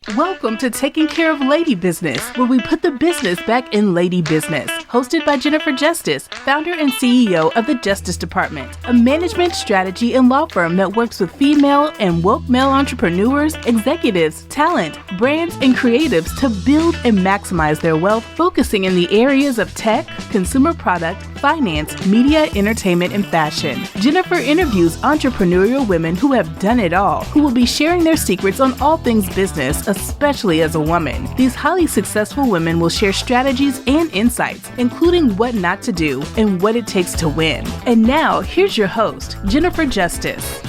Welcome to Taking Care of Lady Business, where we put the business back in lady business. Hosted by Jennifer Justice, founder and CEO of the Justice Department, a management strategy and law firm that works with female and woke male entrepreneurs, executives, talent, brands, and creatives to build and maximize their wealth, focusing in the areas of tech, consumer product, finance, media, entertainment, and fashion. Jennifer interviews entrepreneurial women who have done it all, who will be sharing their secrets on all things business, especially as a woman. These highly successful women will share strategies and insights, including what not to do and what it takes to win. And now, here's your host, Jennifer Justice.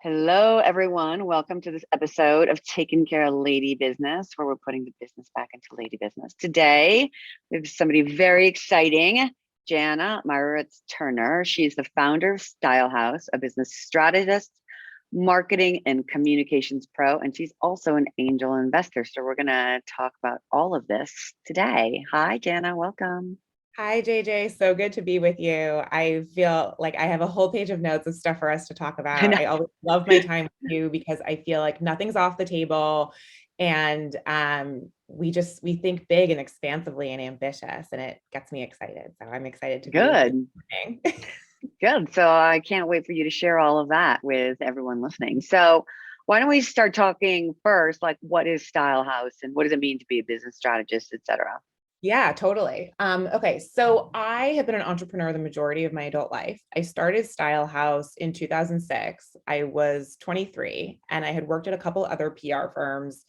Hello, everyone. Welcome to this episode of Taking Care of Lady Business, where we're putting the business back into lady business. Today, we have somebody very exciting, Janna Meyrowitz Turner. She's the founder of Style House, a business strategist, marketing and communications pro, and she's also an angel investor. So we're going to talk about all of this today. Hi, Janna. Welcome. Hi, JJ. So good to be with you. I feel like I have a whole page of notes of stuff for us to talk about. I always love my time with you because I feel like nothing's off the table, and we think big and expansively and ambitious, and it gets me excited. So I'm excited to be Good. Good. So I can't wait for you to share all of that with everyone listening. So why don't we start talking first, like what is Style House and what does it mean to be a business strategist, et cetera? Yeah, totally. Okay, so I have been an entrepreneur the majority of my adult life. I started Style House in 2006. I was 23 and I had worked at a couple other PR firms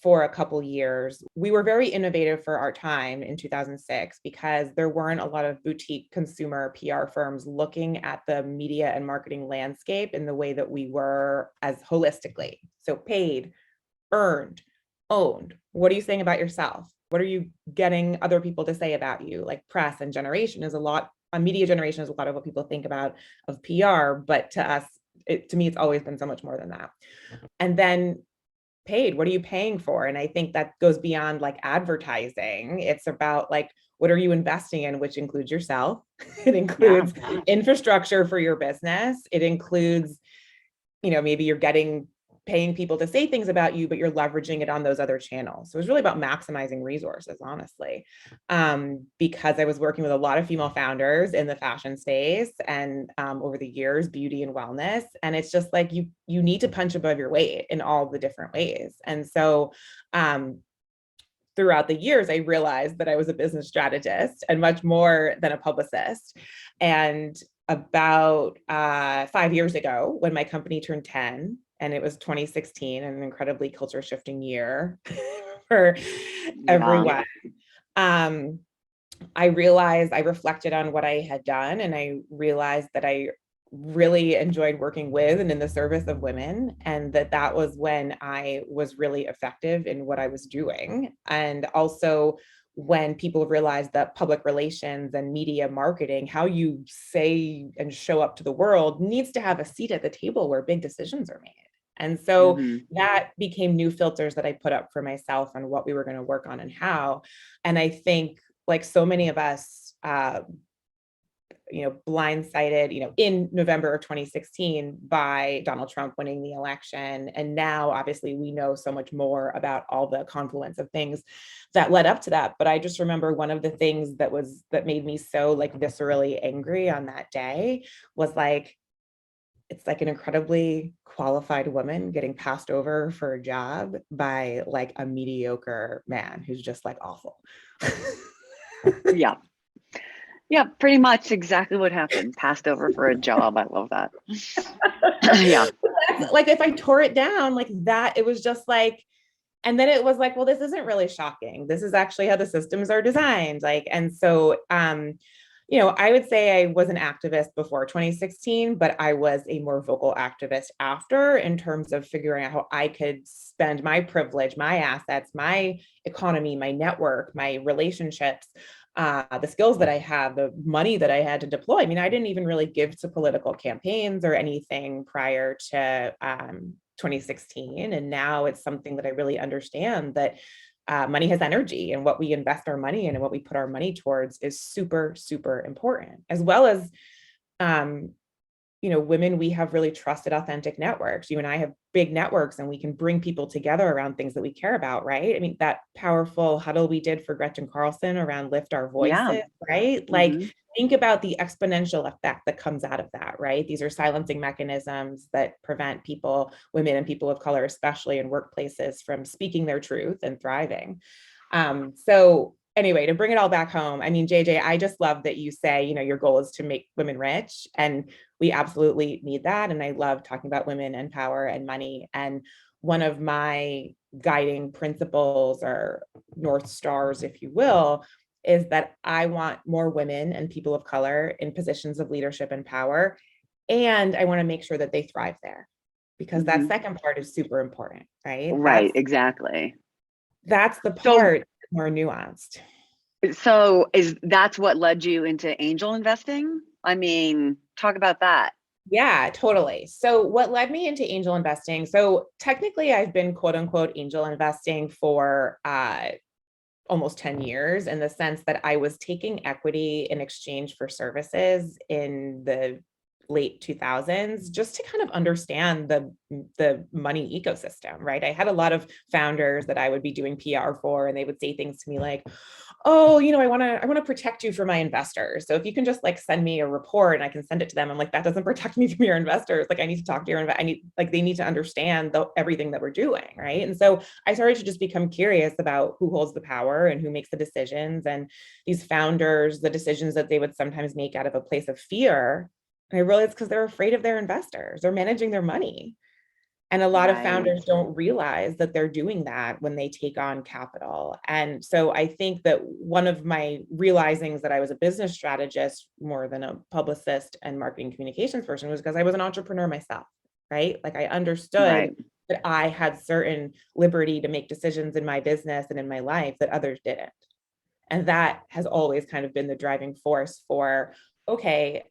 for a couple years. We were very innovative for our time in 2006 because there weren't a lot of boutique consumer PR firms looking at the media and marketing landscape in the way that we were as holistically. So paid, earned, owned. What are you saying about yourself? What are you getting other people to say about you? Like press and generation is a lot, a media generation is a lot of what people think about of PR, but to us, to me, it's always been so much more than that. And then paid, what are you paying for? And I think that goes beyond like advertising. It's about like, what are you investing in, which includes yourself. It includes infrastructure for your business. It includes, maybe you're paying people to say things about you, but you're leveraging it on those other channels. So it was really about maximizing resources, honestly, because I was working with a lot of female founders in the fashion space and over the years, beauty and wellness. And it's just like, you need to punch above your weight in all the different ways. And so throughout the years, I realized that I was a business strategist and much more than a publicist. And about 5 years ago, when my company turned 10, and it was 2016, an incredibly culture shifting year for everyone. I reflected on what I had done, and I realized that I really enjoyed working with and in the service of women, and that was when I was really effective in what I was doing. And also when people realized that public relations and media marketing, how you say and show up to the world, needs to have a seat at the table where big decisions are made. And so that became new filters that I put up for myself on what we were going to work on and how. And I think, like so many of us, blindsided, in November of 2016 by Donald Trump winning the election. And now, obviously, we know so much more about all the confluence of things that led up to that. But I just remember one of the things that made me so like viscerally angry on that day was like, it's like an incredibly qualified woman getting passed over for a job by like a mediocre man who's just like awful. Yeah, pretty much exactly what happened. Passed over for a job. I love that. Yeah. Like if I tore it down like that, it was just like, and then it was like, well, this isn't really shocking. This is actually how the systems are designed. Like, and so, I would say I was an activist before 2016, but I was a more vocal activist after, in terms of figuring out how I could spend my privilege, my assets, my economy, my network, my relationships, the skills that I have, the money that I had to deploy. I mean, I didn't even really give to political campaigns or anything prior to 2016. And now it's something that I really understand, that money has energy, and what we invest our money in and what we put our money towards is super, super important, as well as women, we have really trusted, authentic networks. You and I have big networks, and we can bring people together around things that we care about, right? I mean, that powerful huddle we did for Gretchen Carlson around Lift Our Voices, right? Like, think about the exponential effect that comes out of that, right? These are silencing mechanisms that prevent people, women and people of color, especially in workplaces, from speaking their truth and thriving. So anyway, to bring it all back home, I mean, JJ, I just love that you say, your goal is to make women rich, and we absolutely need that. And I love talking about women and power and money. And one of my guiding principles, or North Stars, if you will, is that I want more women and people of color in positions of leadership and power. And I want to make sure that they thrive there, because that second part is super important, right? Right, exactly. That's the part more nuanced. So that's what led you into angel investing? I mean, talk about that. Yeah, totally. So what led me into angel investing? So technically I've been quote unquote angel investing for almost 10 years, in the sense that I was taking equity in exchange for services in the late 2000s, just to kind of understand the money ecosystem, right? I had a lot of founders that I would be doing PR for, and they would say things to me like, oh, I want to protect you from my investors. So if you can just like send me a report and I can send it to them. I'm like, that doesn't protect me from your investors. Like, I need to talk to your they need to understand everything that we're doing, right? And so I started to just become curious about who holds the power and who makes the decisions. And these founders, the decisions that they would sometimes make out of a place of fear. And I realized because they're afraid of their investors, they're managing their money. And a lot of founders don't realize that they're doing that when they take on capital. And so I think that one of my realizings that I was a business strategist more than a publicist and marketing communications person was because I was an entrepreneur myself, right? Like, I understood that I had certain liberty to make decisions in my business and in my life that others didn't. And that has always kind of been the driving force for, okay,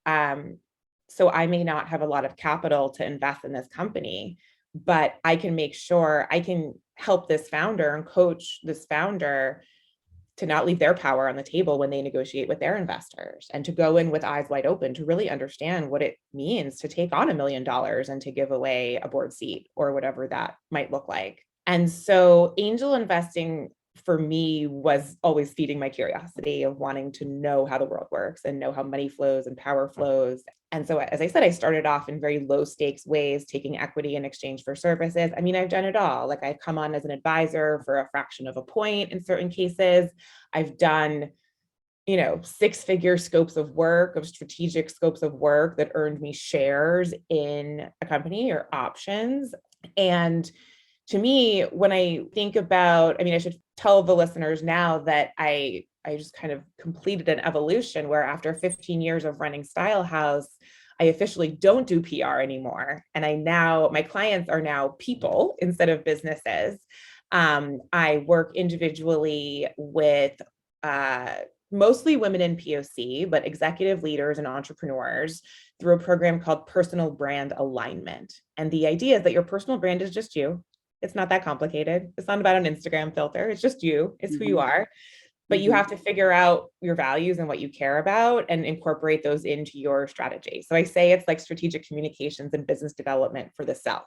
so I may not have a lot of capital to invest in this company, but I can make sure I can help this founder and coach this founder to not leave their power on the table when they negotiate with their investors, and to go in with eyes wide open to really understand what it means to take on $1 million and to give away a board seat or whatever that might look like. And so angel investing for me was always feeding my curiosity of wanting to know how the world works and know how money flows and power flows. And so, as I said, I started off in very low stakes ways, taking equity in exchange for services. I mean, I've done it all. Like, I've come on as an advisor for a fraction of a point in certain cases. I've done, 6-figure scopes of work, of strategic scopes of work that earned me shares in a company or options. And to me, when I think about, I should tell the listeners now that I just kind of completed an evolution where, after 15 years of running Style House, I officially don't do PR anymore. And my clients are now people instead of businesses. I work individually with mostly women in POC, but executive leaders and entrepreneurs through a program called Personal Brand Alignment. And the idea is that your personal brand is just you. It's not that complicated. It's not about an Instagram filter. It's just you. It's who you are. But you have to figure out your values and what you care about and incorporate those into your strategy. So I say it's like strategic communications and business development for the self.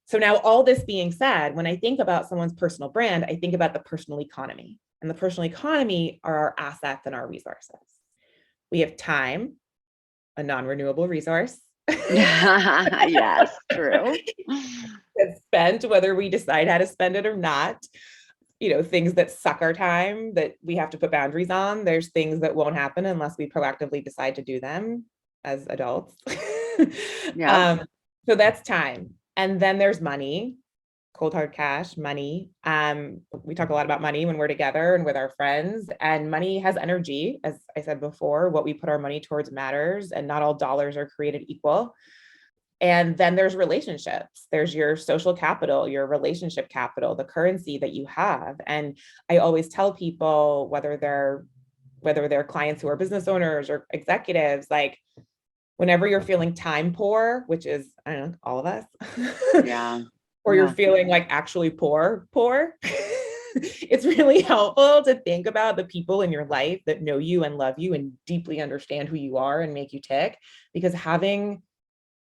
So now, all this being said, when I think about someone's personal brand, I think about the personal economy. And the personal economy are our assets and our resources. We have time, a non-renewable resource. Yes, true. It's spent, whether we decide how to spend it or not. Things that suck our time that we have to put boundaries on. There's things that won't happen unless we proactively decide to do them as adults. So that's time. And then there's money, cold hard cash, money. We talk a lot about money when we're together and with our friends, and money has energy. As I said before, what we put our money towards matters, and not all dollars are created equal. And then there's relationships. There's your social capital, your relationship capital, the currency that you have. And I always tell people, whether they're clients who are business owners or executives, like, whenever you're feeling time poor, which is, I don't know, all of us. Or you're feeling like actually poor, it's really helpful to think about the people in your life that know you and love you and deeply understand who you are and make you tick, because having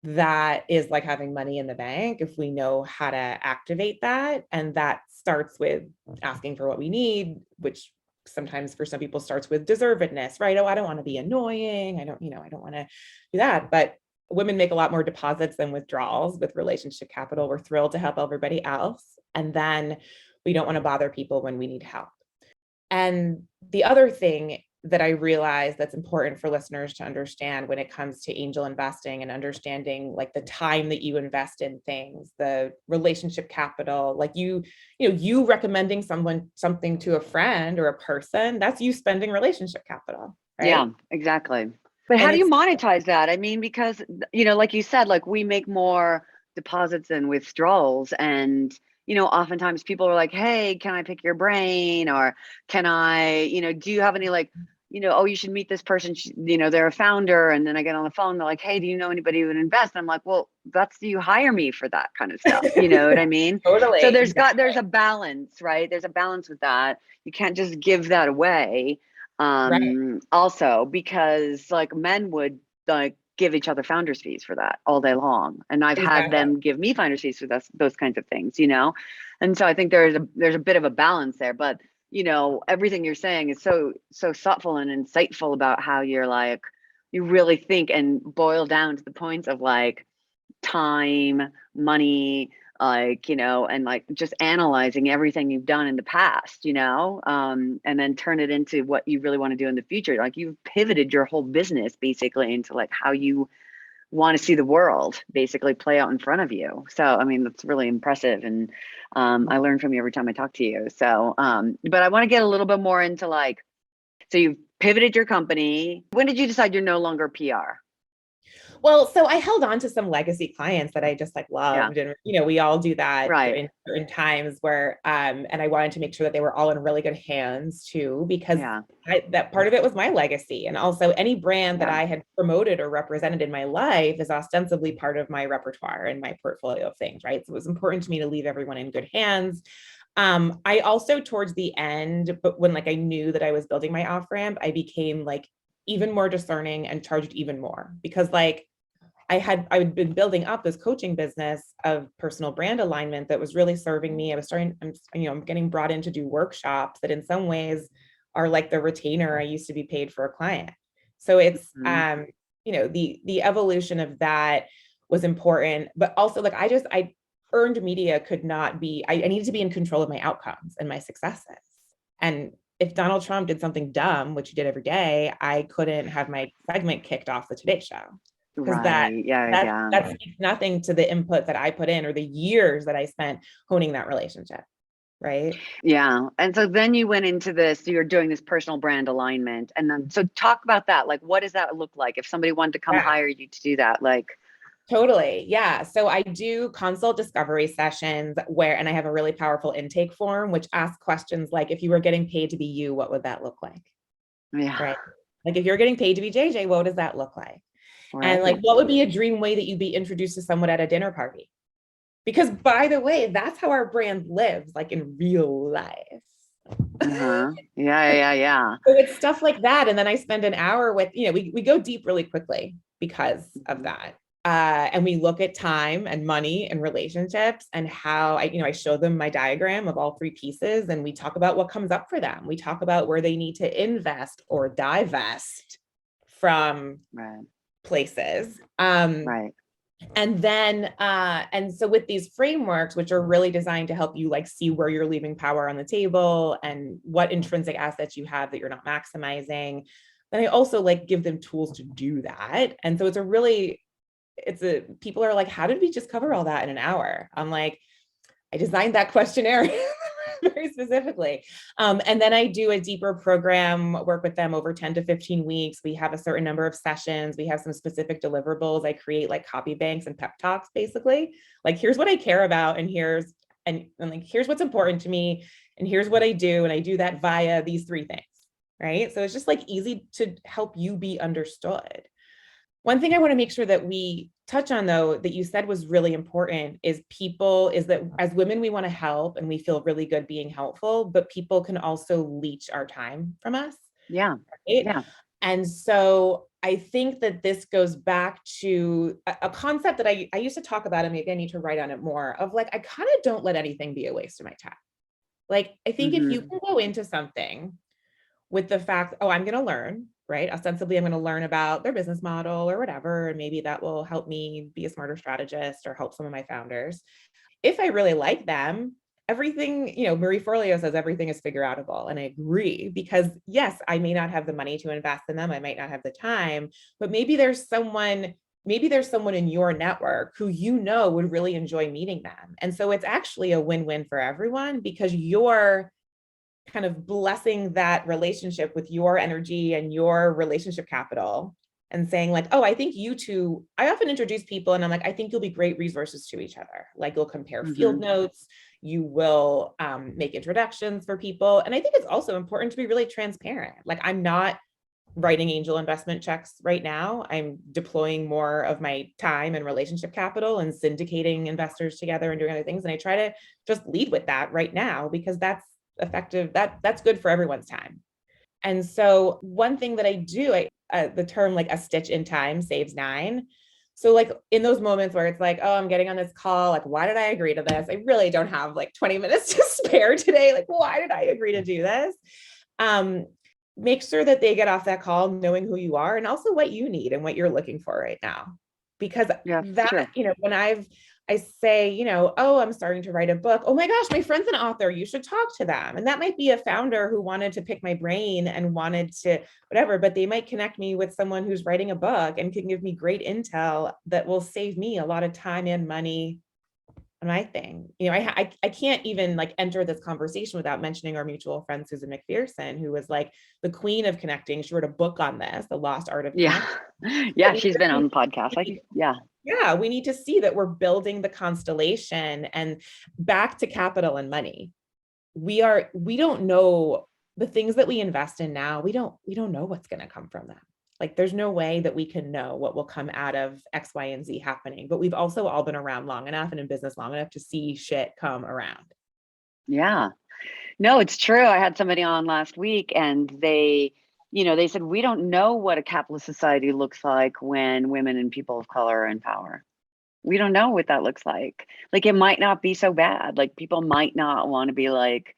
that is like having money in the bank if we know how to activate that. And that starts with asking for what we need, which sometimes for some people starts with deservedness, right? Oh, I don't want to be annoying. I don't want to do that. But women make a lot more deposits than withdrawals with relationship capital. We're thrilled to help everybody else. And then we don't want to bother people when we need help. And the other thing that I realize that's important for listeners to understand when it comes to angel investing and understanding like the time that you invest in things, the relationship capital, like you recommending something to a friend or a person, that's you spending relationship capital, right? Yeah, exactly. But how do you monetize that? I mean, because, like you said, like we make more deposits and withdrawals, and oftentimes people are like, hey, can I pick your brain? Or can I, do you have any like, oh, you should meet this person, they're a founder. And then I get on the phone, they're like, hey, do you know anybody who would invest? And I'm like, well, you hire me for that kind of stuff. You know what I mean? Totally. So there's a balance, right? There's a balance with that. You can't just give that away. Right. Also, because like men would like give each other founders fees for that all day long, and I've had them give me founders fees for those kinds of things, and so I think there's a bit of a balance there. But everything you're saying is so thoughtful and insightful about how you're like, you really think and boil down to the points of like time, money, like, and like just analyzing everything you've done in the past, and then turn it into what you really want to do in the future. Like you've pivoted your whole business basically into like how you want to see the world basically play out in front of you. So, I mean, that's really impressive. And I learn from you every time I talk to you. So, but I want to get a little bit more into like, so you've pivoted your company. When did you decide you're no longer PR? Well, so I held on to some legacy clients that I just like loved. Yeah. And, we all do that Right. in times where, and I wanted to make sure that they were all in really good hands too, because that part of it was my legacy. And also any brand that I had promoted or represented in my life is ostensibly part of my repertoire and my portfolio of things, right? So it was important to me to leave everyone in good hands. I also towards the end, but when like I knew that I was building my off ramp, I became like even more discerning and charged even more because like I had been building up this coaching business of personal brand alignment that was really serving me. I'm getting brought in to do workshops that in some ways are like the retainer I used to be paid for a client. So it's, the evolution of that was important, but also like I earned media could not be, I needed to be in control of my outcomes and my successes. And if Donald Trump did something dumb, which he did every day, I couldn't have my segment kicked off the Today Show. Because that speaks nothing to the input that I put in or the years that I spent honing that relationship. Right. Yeah. And so then you went into this, so you're doing this personal brand alignment. And then, so talk about that. Like, what does that look like if somebody wanted to come hire you to do that? Like, totally. Yeah. So I do consult discovery sessions and I have a really powerful intake form, which asks questions like, if you were getting paid to be you, what would that look like? Yeah. Right. Like if you're getting paid to be JJ, what does that look like? Right. And like, what would be a dream way that you'd be introduced to someone at a dinner party? Because by the way, that's how our brand lives, like in real life. Yeah. So it's stuff like that. And then I spend an hour with, we go deep really quickly because of that. And we look at time and money and relationships and how I show them my diagram of all three pieces and we talk about what comes up for them. We talk about where they need to invest or divest from places. And then, and so with these frameworks, which are really designed to help you like see where you're leaving power on the table and what intrinsic assets you have that you're not maximizing, then I also like give them tools to do that. And so people are like, how did we just cover all that in an hour? I'm like, I designed that questionnaire very specifically. And then I do a deeper program, work with them over 10 to 15 weeks. We have a certain number of sessions. We have some specific deliverables. I create like copy banks and pep talks, basically. Like, here's what I care about. And here's what's important to me. And here's what I do. And I do that via these three things, right? So it's just like easy to help you be understood. One thing I want to make sure that we touch on, though, that you said was really important is that as women, we want to help and we feel really good being helpful, but people can also leech our time from us. Yeah. Right? Yeah. And so I think that this goes back to a concept that I used to talk about, and maybe I need to write on it more, of like, I kind of don't let anything be a waste of my time. Like, I think if you Mm-hmm. can go into something with the fact, oh, I'm going to learn, right? Ostensibly, I'm going to learn about their business model or whatever, and maybe that will help me be a smarter strategist or help some of my founders. If I really like them, everything, Marie Forleo says everything is figure outable. And I agree, because yes, I may not have the money to invest in them. I might not have the time, but maybe there's someone in your network who would really enjoy meeting them. And so it's actually a win-win for everyone, because you're kind of blessing that relationship with your energy and your relationship capital, and saying like, oh, I think you two, I often introduce people and I'm like, I think you'll be great resources to each other. Like, you'll compare Mm-hmm. field notes, you will make introductions for people. And I think it's also important to be really transparent. Like, I'm not writing angel investment checks right now. I'm deploying more of my time and relationship capital and syndicating investors together and doing other things. And I try to just lead with that right now, because that's effective. That's good for everyone's time. And so one thing that I do, the term like a stitch in time saves nine. So like in those moments where it's like, oh, I'm getting on this call, like, why did I agree to this? I really don't have like 20 minutes to spare today. Like, why did I agree to do this? Make sure that they get off that call knowing who you are and also what you need and what you're looking for right now. Because Yeah, that, sure. when I say, oh, I'm starting to write a book. Oh my gosh, my friend's an author. You should talk to them. And that might be a founder who wanted to pick my brain and wanted to whatever, but they might connect me with someone who's writing a book and can give me great intel that will save me a lot of time and money on my thing. I can't even like enter this conversation without mentioning our mutual friend, Susan McPherson, who was like the queen of connecting. She wrote a book on this, The Lost Art of Yeah. Connecting. Yeah, she's been on the podcast. Yeah, we need to see that we're building the constellation. And back to capital and money. We don't know the things that we invest in now. We don't know what's going to come from them. Like, there's no way that we can know what will come out of X, Y, and Z happening. But we've also all been around long enough and in business long enough to see shit come around. Yeah. No, it's true. I had somebody on last week and they said, we don't know what a capitalist society looks like when women and people of color are in power. We don't know what that looks like. Like, it might not be so bad. Like, people might not want to be like,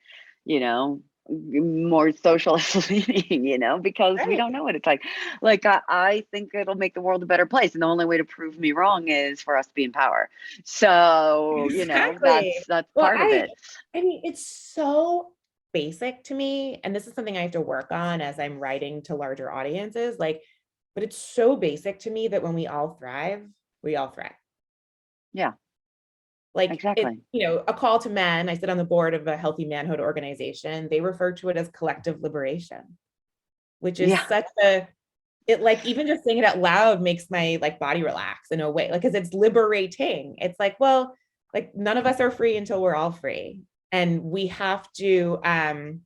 more socialist leaning, because we don't know what it's like. Like, I think it'll make the world a better place. And the only way to prove me wrong is for us to be in power. So, Exactly. that's part of it. I mean, it's so basic to me. And this is something I have to work on as I'm writing to larger audiences. Like, but it's so basic to me that when we all thrive, we all thrive. Yeah. Like, exactly. A call to men. I sit on the board of a healthy manhood organization. They refer to it as collective liberation, which is like, even just saying it out loud makes my like body relax in a way, like, because it's liberating. It's like, well, like, none of us are free until we're all free. And we have to, I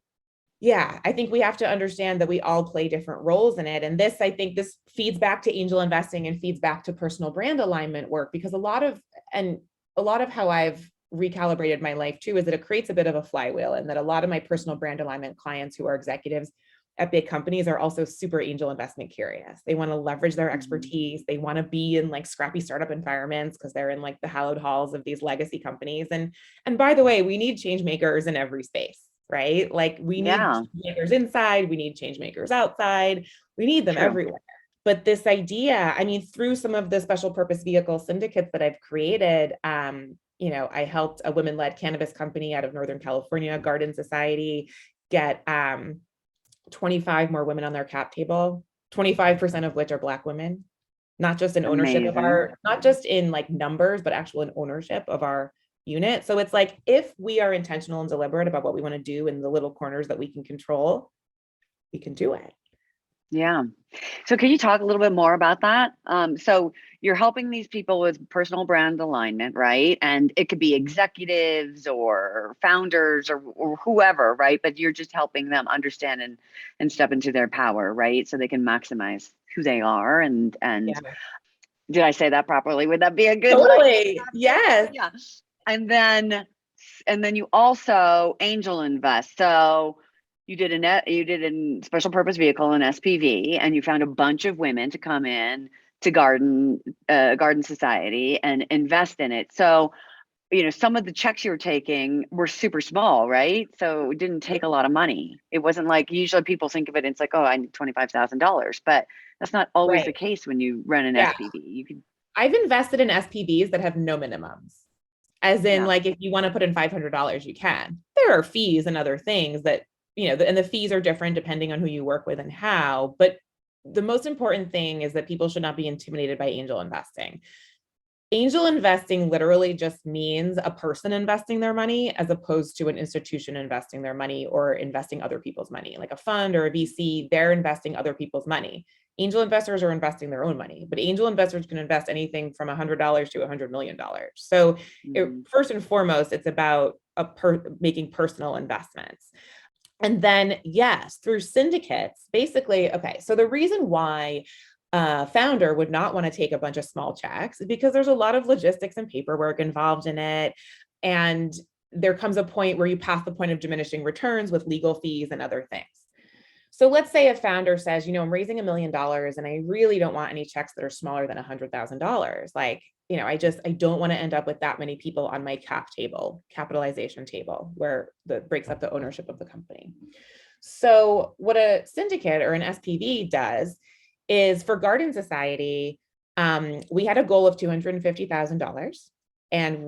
think we have to understand that we all play different roles in it. And I think this feeds back to angel investing and feeds back to personal brand alignment work, because a lot of how I've recalibrated my life too is that it creates a bit of a flywheel, and that a lot of my personal brand alignment clients who are executives at big companies are also super angel investment curious. They want to leverage their expertise. They want to be in like scrappy startup environments because they're in like the hallowed halls of these legacy companies. And by the way, we need change makers in every space, right? Like, we need change makers inside, we need change makers outside, we need them everywhere. But this idea, I mean, through some of the special purpose vehicle syndicates that I've created, I helped a women-led cannabis company out of Northern California, Garden Society, get 25 more women on their cap table, 25% of which are Black women, not just in ownership not just in like numbers, but actual in ownership of our unit. So it's like, if we are intentional and deliberate about what we want to do in the little corners that we can control, we can do it. Yeah. So can you talk a little bit more about that? So you're helping these people with personal brand alignment, right? And it could be executives or founders or whoever, right? But you're just helping them understand and step into their power, right? So they can maximize who they are. And did I say that properly? Would that be a good? Totally. Yes. Yeah. And then you also angel invest. So You did a special purpose vehicle, an SPV, and you found a bunch of women to come in to Garden Society and invest in it. So, some of the checks you were taking were super small, right? So it didn't take a lot of money. It wasn't like usually people think of it, it's like, oh, I need $25,000, but that's not always the Right. case when you run an Yeah. SPV. You could, I've invested in SPVs that have no minimums. As in, yeah. like, if you want to put in $500, you can. There are fees and other things that, and the fees are different depending on who you work with and how. But the most important thing is that people should not be intimidated by angel investing. Angel investing literally just means a person investing their money as opposed to an institution investing their money or investing other people's money, like a fund or a VC. They're investing other people's money. Angel investors are investing their own money, but angel investors can invest anything from $100 to $100 million. So first and foremost, it's about making personal investments. And then, yes, through syndicates, basically, okay, so the reason why founder would not want to take a bunch of small checks because there's a lot of logistics and paperwork involved in it. And there comes a point where you pass the point of diminishing returns with legal fees and other things. So let's say a founder says, I'm raising $1 million and I really don't want any checks that are smaller than $100,000. Like, I don't want to end up with that many people on my capitalization table, where that breaks up the ownership of the company. So what a syndicate or an SPV does is, for Garden Society, we had a goal of $250,000, and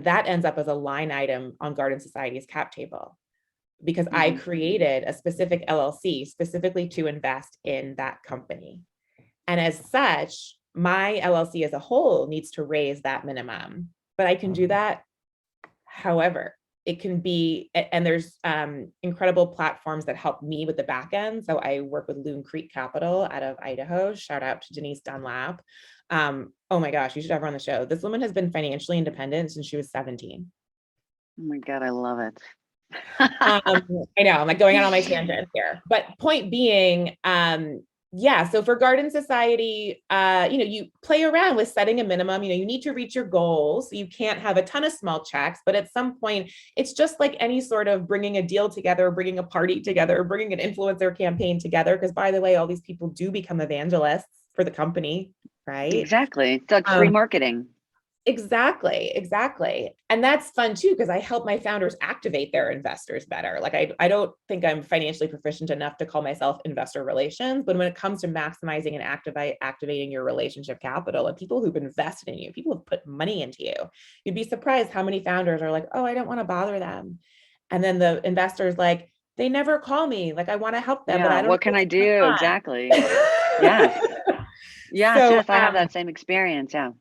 that ends up as a line item on Garden Society's cap table, because I created a specific LLC specifically to invest in that company. And as such, my LLC as a whole needs to raise that minimum, but I can do that however. It can be, and there's incredible platforms that help me with the back end. So I work with Loon Creek Capital out of Idaho. Shout out to Denise Dunlap. Oh my gosh, you should have her on the show. This woman has been financially independent since she was 17. Oh my God, I love it. I know, I'm like going out on my tangent here. But point being, so for Garden Society, you play around with setting a minimum. You need to reach your goals. So you can't have a ton of small checks, but at some point, it's just like any sort of bringing a deal together, bringing a party together, bringing an influencer campaign together. Because by the way, all these people do become evangelists for the company, right? Exactly. It's like free marketing. Exactly. And that's fun too, because I help my founders activate their investors better. Like I don't think I'm financially proficient enough to call myself investor relations, but when it comes to maximizing and activating your relationship capital and people who've invested in you, people who've put money into you, you'd be surprised how many founders are like, oh, I don't want to bother them. And then the investors like, they never call me. Like, I want to help them, but I don't know what can I do? Exactly. Yes. Yes. I have that same experience. Yeah.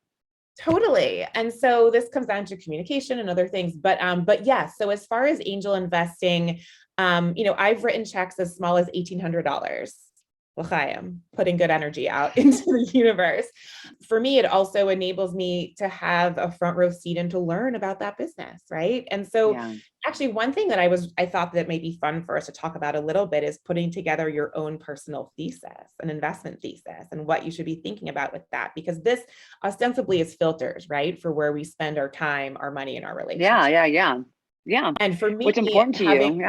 Totally. And so this comes down to communication and other things. But yes, so as far as angel investing, I've written checks as small as $1,800. L'chaim, putting good energy out into the universe. For me, it also enables me to have a front row seat and to learn about that business, right? And so actually one thing that I thought that may be fun for us to talk about a little bit is putting together your own personal thesis, an investment thesis, and what you should be thinking about with that, because this ostensibly is filters, right? For where we spend our time, our money, and our relationship. Yeah. And for me, what's important to you?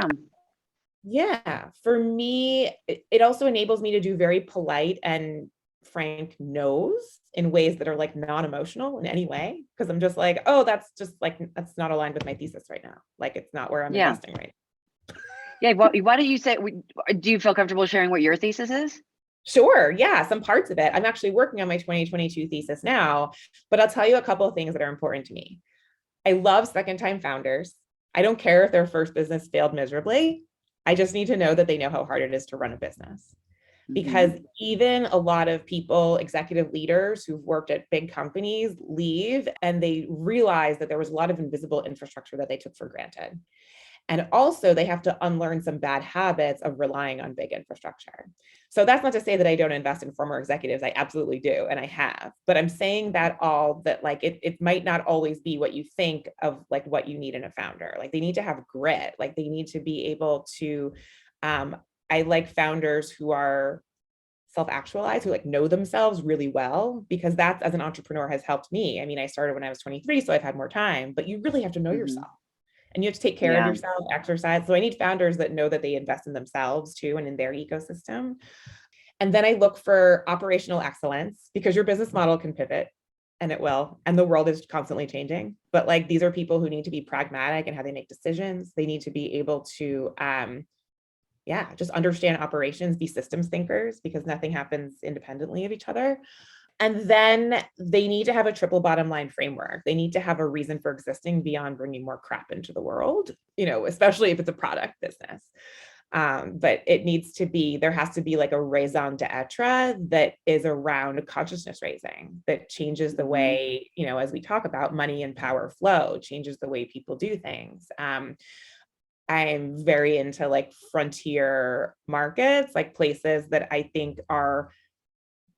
Yeah, for me, it also enables me to do very polite and frank no's in ways that are like non-emotional in any way. Because I'm just like, oh, that's not aligned with my thesis right now. Like, it's not where I'm investing right now. Yeah. Why don't you say, do you feel comfortable sharing what your thesis is? Sure. Yeah, some parts of it. I'm actually working on my 2022 thesis now, but I'll tell you a couple of things that are important to me. I love second-time founders. I don't care if their first business failed miserably. I just need to know that they know how hard it is to run a business. Because even a lot of people, executive leaders who've worked at big companies, leave and they realize that there was a lot of invisible infrastructure that they took for granted. And also they have to unlearn some bad habits of relying on big infrastructure. So that's not to say that I don't invest in former executives. I absolutely do. And I have, but I'm saying that like it might not always be what you think of, like what you need in a founder. Like, they need to have grit. Like, they need to be able to, I like founders who are self-actualized, who like know themselves really well, because that, as an entrepreneur, has helped me. I mean, I started when I was 23, so I've had more time, but you really have to know yourself. and you have to take care of Yeah. yourself, exercise. So I need founders that know that they invest in themselves too and in their ecosystem. And then I look for operational excellence, because your business model can pivot, and it will, and the world is constantly changing. But like, these are people who need to be pragmatic in how they make decisions. They need to be able to, just understand operations, be systems thinkers, because nothing happens independently of each other. And then they need to have a triple bottom line framework. They need to have a reason for existing beyond bringing more crap into the world, especially if it's a product business. But it needs to be, there has to be like a raison d'etre that is around consciousness raising, that changes the way, as we talk about money and power flow, changes the way people do things. I'm very into like frontier markets, like places that I think are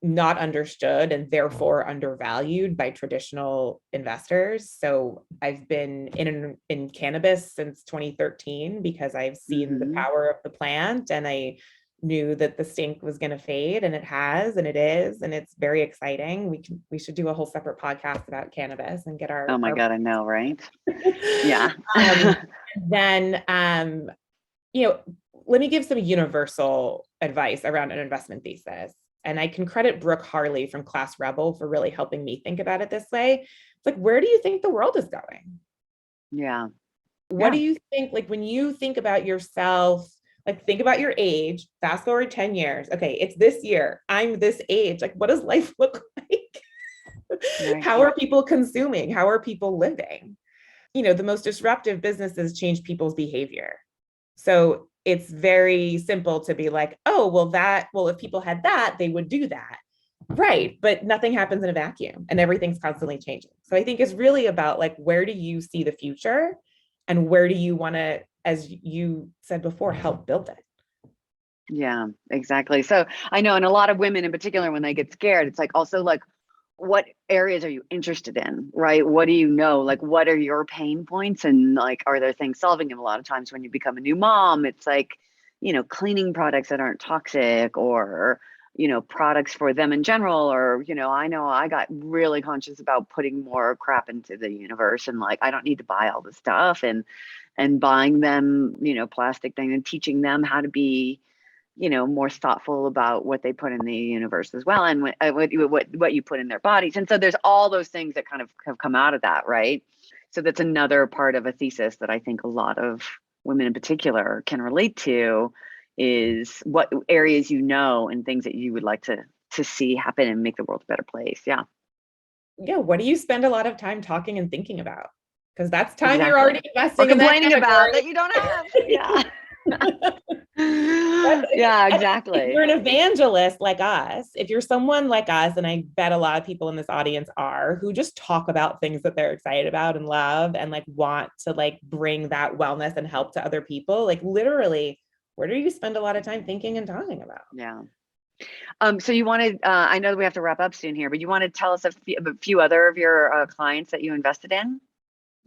not understood and therefore undervalued by traditional investors. So I've been in cannabis since 2013 because I've seen the power of the plant, and I knew that the stink was going to fade, and it has, and it is, and it's very exciting. We should do a whole separate podcast about cannabis and get our— Oh my God, I know, right? Yeah. Then let me give some universal advice around an investment thesis. And I can credit Brooke Harley from Class Rebel for really helping me think about it this way. It's like, where do you think the world is going? Yeah. What do you think, like when you think about yourself, like think about your age, fast forward 10 years. Okay, it's this year. I'm this age. Like, what does life look like? Right. How are people consuming? How are people living? The most disruptive businesses change people's behavior. So it's very simple to be like, oh, well, if people had that, they would do that. Right. But nothing happens in a vacuum, and everything's constantly changing. So I think it's really about like, where do you see the future, and where do you want to, as you said before, help build it? Yeah, exactly. So I know, and a lot of women in particular, when they get scared, it's like also like, what areas are you interested in, right? What do you know? Like, what are your pain points? And like, are there things solving them? A lot of times when you become a new mom, it's like, cleaning products that aren't toxic, or, products for them in general. Or, I know I got really conscious about putting more crap into the universe, and like, I don't need to buy all this stuff, and buying them, plastic thing, and teaching them how to be, more thoughtful about what they put in the universe as well, and what you put in their bodies. And so there's all those things that kind of have come out of that, right? So that's another part of a thesis that I think a lot of women in particular can relate to, is what areas and things that you would like to see happen and make the world a better place. Yeah. Yeah. What do you spend a lot of time talking and thinking about? Because that's time Exactly. you're already investing or in complaining that about that you don't have. Yeah. Yeah, exactly. If you're an evangelist like us, if you're someone like us, and I bet a lot of people in this audience are, who just talk about things that they're excited about and love, and like want to like bring that wellness and help to other people, like literally, where do you spend a lot of time thinking and talking about? Yeah. So you wanted, I know that we have to wrap up soon here, but you want to tell us a few other of your clients that you invested in?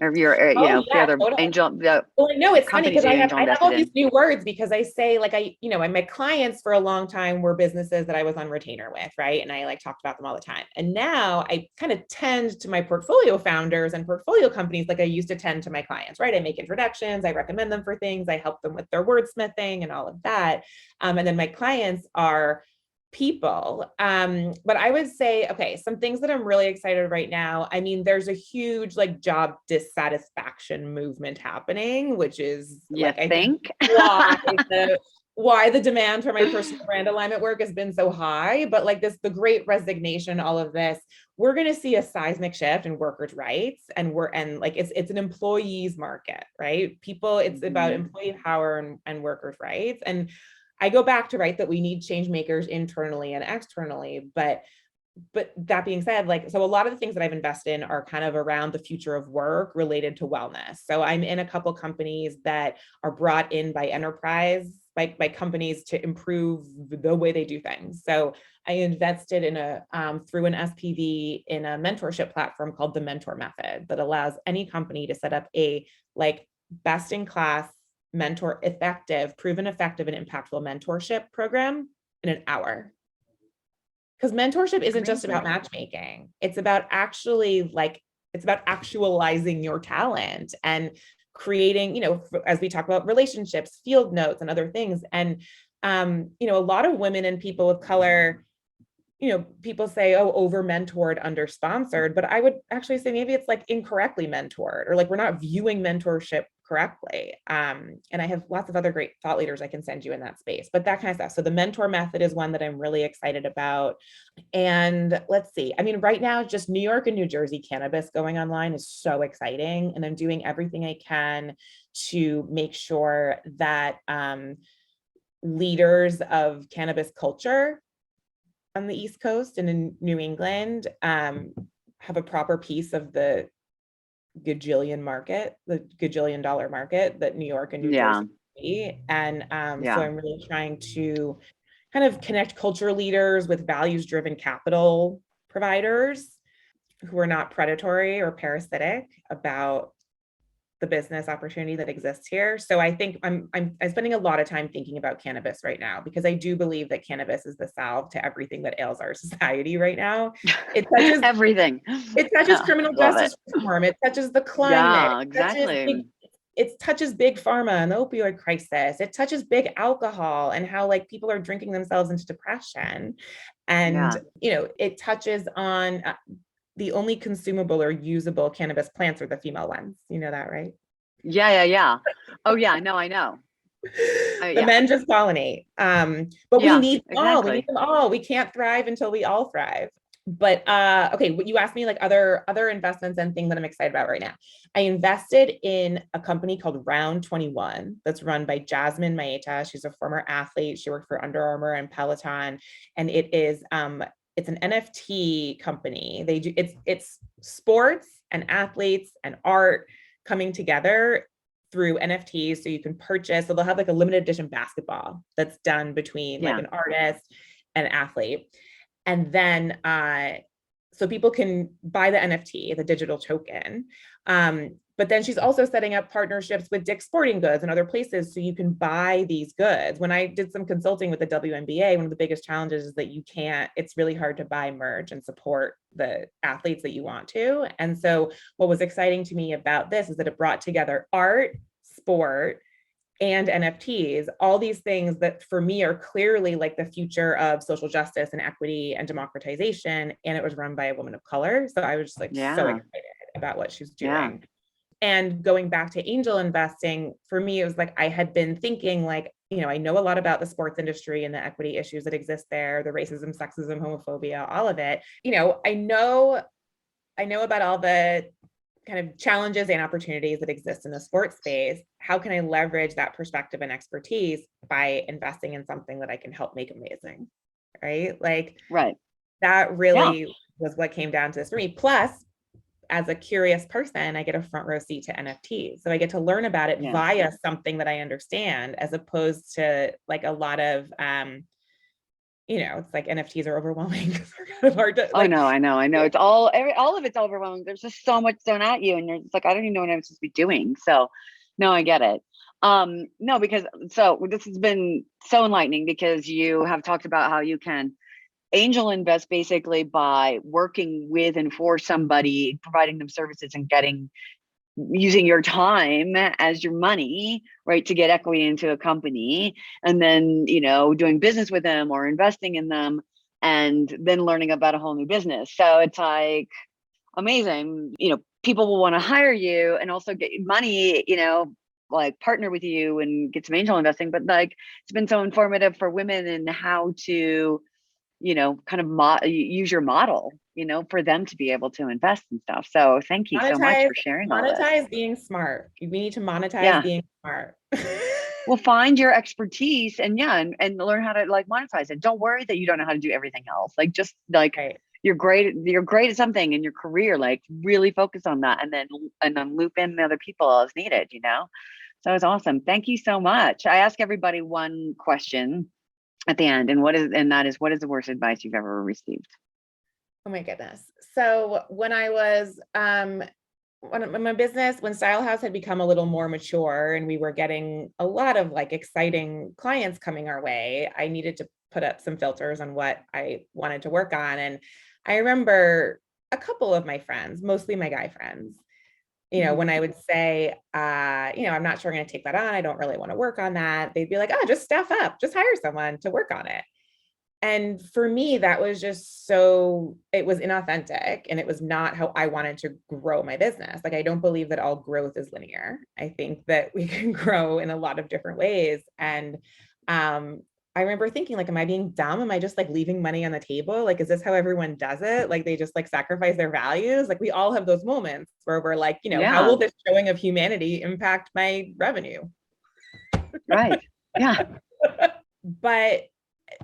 Or your, few other totally. angel. Well, I know it's funny because I have all these in. new words, because I say like, my clients for a long time were businesses that I was on retainer with, right? And I like talked about them all the time. And now I kind of tend to my portfolio founders and portfolio companies like I used to tend to my clients, right? I make introductions, I recommend them for things, I help them with their wordsmithing and all of that. And then my clients are people. But I would say, okay, some things that I'm really excited right now. I mean, there's a huge like job dissatisfaction movement happening, which is I think why the demand for my personal brand alignment work has been so high. But like the great resignation, all of this, we're going to see a seismic shift in workers' rights, and it's an employees market, right? People, it's about employee power and workers' rights. And I go back to that we need change makers internally and externally, but that being said, so a lot of the things that I've invested in are kind of around the future of work related to wellness. So I'm in a couple companies that are brought in by enterprise, by companies to improve the way they do things. So I invested in through an SPV in a mentorship platform called the Mentor Method that allows any company to set up a best in class proven effective and impactful mentorship program in an hour. Because mentorship isn't just about matchmaking. It's about actually it's about actualizing your talent and creating, as we talk about relationships, field notes and other things. And, a lot of women and people of color, people say, oh, over mentored, under sponsored, but I would actually say maybe it's like incorrectly mentored, or like we're not viewing mentorship correctly. And I have lots of other great thought leaders I can send you in that space, but that kind of stuff. So the mentor method is one that I'm really excited about. And let's see, I mean, right now, just New York and New Jersey cannabis going online is so exciting. And I'm doing everything I can to make sure that leaders of cannabis culture on the East Coast and in New England have a proper piece of the gajillion dollar market that New York and New Jersey see. And so I'm really trying to kind of connect culture leaders with values-driven capital providers who are not predatory or parasitic about the business opportunity that exists here. So I think I'm spending a lot of time thinking about cannabis right now, because I do believe that cannabis is the salve to everything that ails our society right now. It touches everything. It touches criminal justice reform. It touches the climate. Yeah, exactly. It touches big pharma and the opioid crisis. It touches big alcohol and how like people are drinking themselves into depression. And, it touches on the only consumable or usable cannabis plants are the female ones. You know that, right? Yeah. Oh yeah, no, I know. The men just pollinate. But we need them all. We need them all. We can't thrive until we all thrive. But okay, you asked me like other investments and things that I'm excited about right now. I invested in a company called Round 21 that's run by Jasmine Maeta. She's a former athlete. She worked for Under Armour and Peloton, and it is it's an NFT company. It's sports and athletes and art coming together through NFTs. So you can purchase, so they'll have like a limited edition basketball that's done between like an artist and an athlete. And then, so people can buy the NFT, the digital token. But then she's also setting up partnerships with Dick's Sporting Goods and other places so you can buy these goods. When I did some consulting with the WNBA, one of the biggest challenges is that it's really hard to buy merch and support the athletes that you want to. And so what was exciting to me about this is that it brought together art, sport, and NFTs, all these things that for me are clearly like the future of social justice and equity and democratization. And it was run by a woman of color. So I was just like so excited about what she's doing. Yeah. And going back to angel investing, for me, it was like, I had been thinking like, I know a lot about the sports industry and the equity issues that exist there, the racism, sexism, homophobia, all of it. I know about all the kind of challenges and opportunities that exist in the sports space. How can I leverage that perspective and expertise by investing in something that I can help make amazing? Right? Like, that really was what came down to this for me. Plus, as a curious person, I get a front row seat to NFTs. So I get to learn about it via something that I understand, as opposed to like a lot of, it's like NFTs are overwhelming. They're kind of hard to, like, I know. It's all of it's overwhelming. There's just so much thrown at you, and you're just like, I don't even know what I'm supposed to be doing. So, no, I get it. No, because this has been so enlightening, because you have talked about how you can angel invest basically by working with and for somebody, providing them services and using your time as your money, right, to get equity into a company, and then, doing business with them or investing in them, and then learning about a whole new business. So it's like amazing. People will want to hire you and also get money, like partner with you and get some angel investing. But like, it's been so informative for women in how to kind of use your model, for them to be able to invest and stuff. So thank you so much for sharing all this. Monetize being smart. We need to monetize being smart. Well, find your expertise and learn how to like monetize it. Don't worry that you don't know how to do everything else. Like, just like you're great at something in your career, like really focus on that, and then loop in other people as needed, So it's awesome. Thank you so much. I ask everybody one question at the end, and what is the worst advice you've ever received? Oh my goodness. So when I was when my business, when Style House had become a little more mature and we were getting a lot of like exciting clients coming our way, I needed to put up some filters on what I wanted to work on. And I remember a couple of my friends, mostly my guy friends, When I would say, I'm not sure I'm going to take that on. I don't really want to work on that. They'd be like, oh, just staff up, just hire someone to work on it. And for me, that was just it was inauthentic, and it was not how I wanted to grow my business. Like, I don't believe that all growth is linear. I think that we can grow in a lot of different ways. And I remember thinking, like, am I being dumb? Am I just like leaving money on the table? Like, is this how everyone does it? Like, they just like sacrifice their values. Like, we all have those moments where we're like, how will this showing of humanity impact my revenue? Right. Yeah. But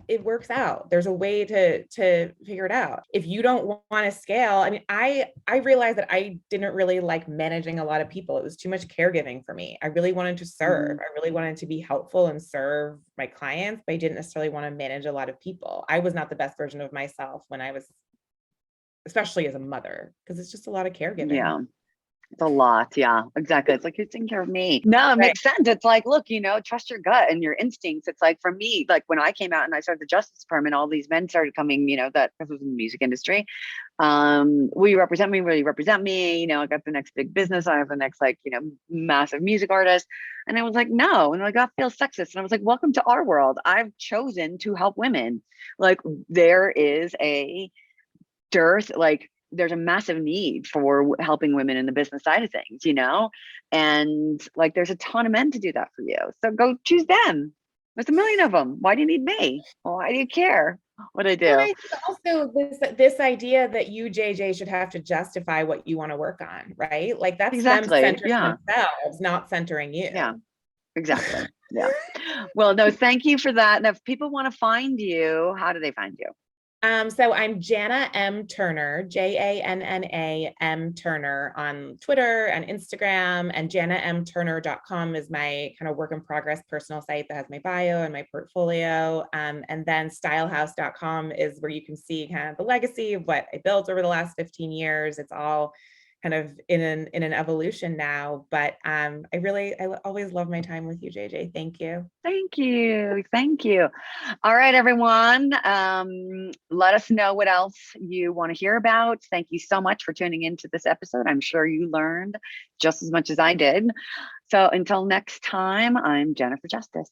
it works out. There's a way to figure it out. If you don't want to scale, I mean, I realized that I didn't really like managing a lot of people. It was too much caregiving for me. I really wanted to serve. I really wanted to be helpful and serve my clients, but I didn't necessarily want to manage a lot of people. I was not the best version of myself when I was, especially as a mother, because it's just a lot of caregiving. Yeah. It's a lot. Yeah, exactly. It's like, you're taking care of me. No, it makes sense. It's like, look, trust your gut and your instincts. It's like, for me, like when I came out and I started the Justice Department, all these men started coming, that because it was in the music industry. Will you represent me? Will you represent me? I got the next big business. I have the next, massive music artist. And I was like, no. And like, that feels sexist. And I was like, welcome to our world. I've chosen to help women. Like, there is a dearth, there's a massive need for helping women in the business side of things, and like, there's a ton of men to do that for you. So go choose them. There's a million of them. Why do you need me? Well, why do you care what I do? And I think also this idea that you, JJ, should have to justify what you want to work on, right? Like, that's exactly. them centering themselves, not centering you. Yeah, exactly. Yeah. Well, no, thank you for that. And if people want to find you, how do they find you? So I'm Janna M. Turner, Janna M. Turner on Twitter and Instagram, and jannamturner.com is my kind of work in progress personal site that has my bio and my portfolio. And then stylehouse.com is where you can see kind of the legacy of what I built over the last 15 years. It's all kind of in an evolution now, but I always love my time with you, JJ. Thank you. Thank you. Thank you. All right, everyone. Let us know what else you want to hear about. Thank you so much for tuning into this episode. I'm sure you learned just as much as I did. So until next time, I'm Jennifer Justice.